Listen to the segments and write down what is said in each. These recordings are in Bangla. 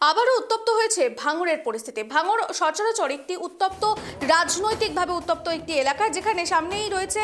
আবারও উত্তপ্ত হয়েছে ভাঙড়ের পরিস্থিতি। ভাঙড় সচরাচর একটি উত্তপ্ত, রাজনৈতিকভাবে উত্তপ্ত একটি এলাকা, যেখানে সামনেই রয়েছে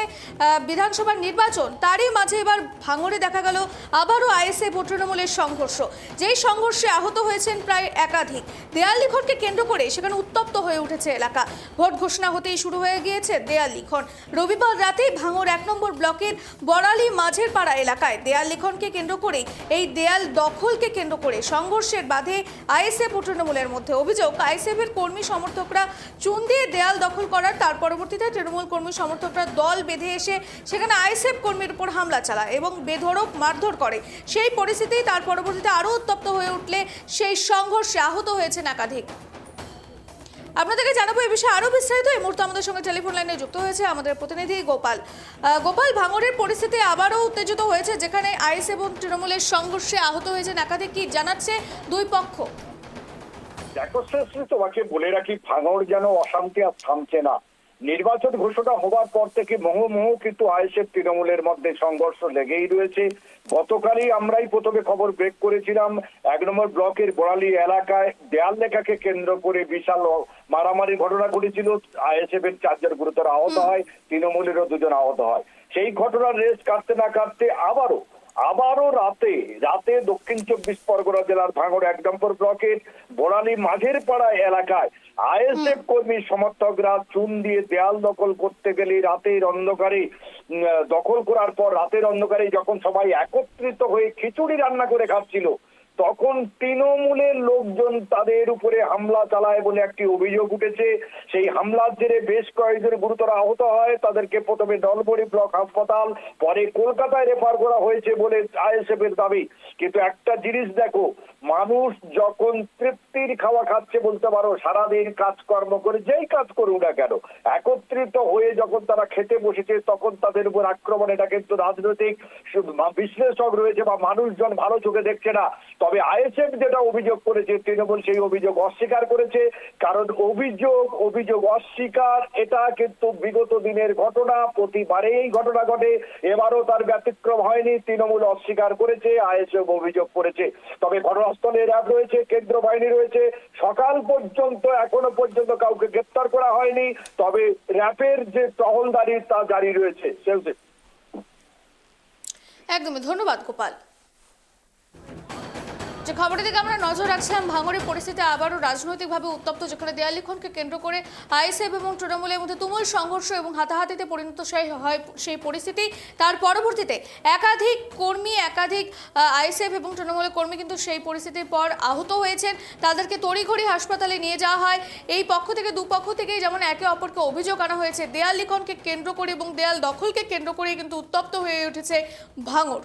বিধানসভার নির্বাচন। তারই মাঝে এবার ভাঙড়ে দেখা গেল আবারও আইএসএফ ও তৃণমূলের সংঘর্ষ। যেই সংঘর্ষে আহত হয়েছেন প্রায় একাধিক। দেয়াল লিখনকে কেন্দ্র করে সেখানে উত্তপ্ত হয়ে উঠেছে এলাকা। ভোট ঘোষণা হতেই শুরু হয়ে গিয়েছে দেয়াল লিখন। রবিবার রাতেই ভাঙড় 1 নম্বর ব্লকের বড়ালি মাঝের পাড়া এলাকায় দেয়াল লিখনকে কেন্দ্র করে, এই দেয়াল দখলকে কেন্দ্র করে সংঘর্ষের বাধে আইএসএফ ও তৃণমূলের মধ্যে। অভিযোগ, আইএসএফের কর্মী সমর্থকরা চুন দিয়ে দেয়াল দখল করার, তার পরবর্তীতে তৃণমূল কর্মী সমর্থকরা দল বেঁধে এসে সেখানে আইএসএফ কর্মীর উপর হামলা চালায় এবং বেধড়ক মারধর করে। সেই পরিস্থিতি তার পরবর্তীতে আরও উত্তপ্ত হয়ে উঠলে সেই সংঘর্ষে আহত হয়েছেন একাধিক। আপনাদেরকে জানাবো এই বিষয়ে আরো বিস্তারিত। এই মুহূর্তে আমাদের সঙ্গে টেলিফোন লাইনে যুক্ত হয়েছে আমাদের প্রতিনিধি গোপাল। গোপাল, ভাঙড়ের পরিস্থিতি আবারও উত্তেজিত হয়েছে, যেখানে আইএস এবং তৃণমূলের সংঘর্ষে আহত হয়েছেন একাধিক। কি জানাচ্ছে দুই পক্ষ? দেখো শ্রেষ্ঠ, তোমাকে বলে রাখি, ভাঙড় যেন অশান্তি আর থামছে না। নির্বাচন ঘোষণা হওয়ার পর থেকে মুহুর্মুহু কিন্তু আইএসএফ তৃণমূলের মধ্যে সংঘর্ষ লেগেই রয়েছে। গতকালই আমরাই প্রথমে খবর ব্রেক করেছিলাম, 1 নম্বর ব্লকের বড়ালি এলাকায় দেয়াল লেখাকে কেন্দ্র করে বিশাল মারামারি ঘটনা ঘটেছিল। আইএসএফ এর 4 জন গুরুতর আহত হয়, তৃণমূলেরও 2 জন আহত হয়। সেই ঘটনার রেস কাটতে না কাটতে আবারও রাতে দক্ষিণ 24 পরগনা জেলার ভাঙড় 1 নম্বর ব্লকের বড়ালি মাঝের পাড়া এলাকায় আইএসএফ কর্মী সমর্থকরা চুন দিয়ে দেয়াল দখল করতে গেলে রাতের অন্ধকারে দখল করার পর রাতের অন্ধকারে যখন সবাই একত্রিত হয়ে খিচুড়ি রান্না করে খাচ্ছিল, তখন তৃণমূলের লোকজন তাদের উপরে হামলা চালায় বলে একটি অভিযোগ উঠেছে। সেই হামলার জেরে বেশ কয়েকজন গুরুতর আহত হয়। তাদেরকে প্রথমে নলবড়ি ব্লক হাসপাতাল, পরে কলকাতায় রেফার করা হয়েছে বলে আইএসএফ এর দাবি। কিন্তু একটা জিনিস দেখো, মানুষ যখন তৃপ্তির খাওয়া খাচ্ছে বলতে পারো, সারাদিন কাজকর্ম করে যেই কাজ করুক না কেন, একত্রিত হয়ে যখন তারা খেতে বসেছে তখন তাদের উপর আক্রমণ। এটা কিন্তু রাজনৈতিক বিশ্লেষক রয়েছে বা মানুষজন ভালো চোখে দেখছে না। তবে আইএসএফ যেটা অভিযোগ করেছে, তৃণমূল সেই অভিযোগ অস্বীকার করেছে। কারণ অভিযোগ অস্বীকার, এটা কিন্তু বিগত দিনের ঘটনা, প্রতিবারেই এই ঘটনা ঘটে, এবারও তার ব্যতিক্রম হয়নি। তৃণমূল অস্বীকার করেছে, আইএসএফ অভিযোগ করেছে। তবে ঘটনাস্থলে র্যাব রয়েছে, কেন্দ্র বাহিনী রয়েছে। সকাল পর্যন্ত এখনো পর্যন্ত কাউকে গ্রেপ্তার করা হয়নি, তবে র্যাবের যে টহলদারি তা জারি রয়েছে। একদমই ধন্যবাদ গোপাল। যে খবরের দিকে আমরা নজর রাখছিলাম, ভাঙড়ের পরিস্থিতি আবারও রাজনৈতিকভাবে উত্তপ্ত, যেখানে দেয়াল লিখনকে কেন্দ্র করে আইএসএফ এবং তৃণমূলের মধ্যে তুমুল সংঘর্ষ এবং হাতাহাতিতে পরিণত হয় সেই পরিস্থিতি। তার পরবর্তীতে একাধিক কর্মী, একাধিক আইএসএফ এবং তৃণমূলের কর্মী কিন্তু সেই পরিস্থিতির পর আহত হয়েছেন। তাদেরকে তড়িঘড়ি হাসপাতালে নিয়ে যাওয়া হয়। এই পক্ষ থেকে দুপক্ষ থেকেই যেমন একে অপরকে অভিযোগ আনা হয়েছে, দেয়াল লিখনকে কেন্দ্র করে এবং দেয়াল দখলকে কেন্দ্র করে কিন্তু উত্তপ্ত হয়ে উঠেছে ভাঙড়।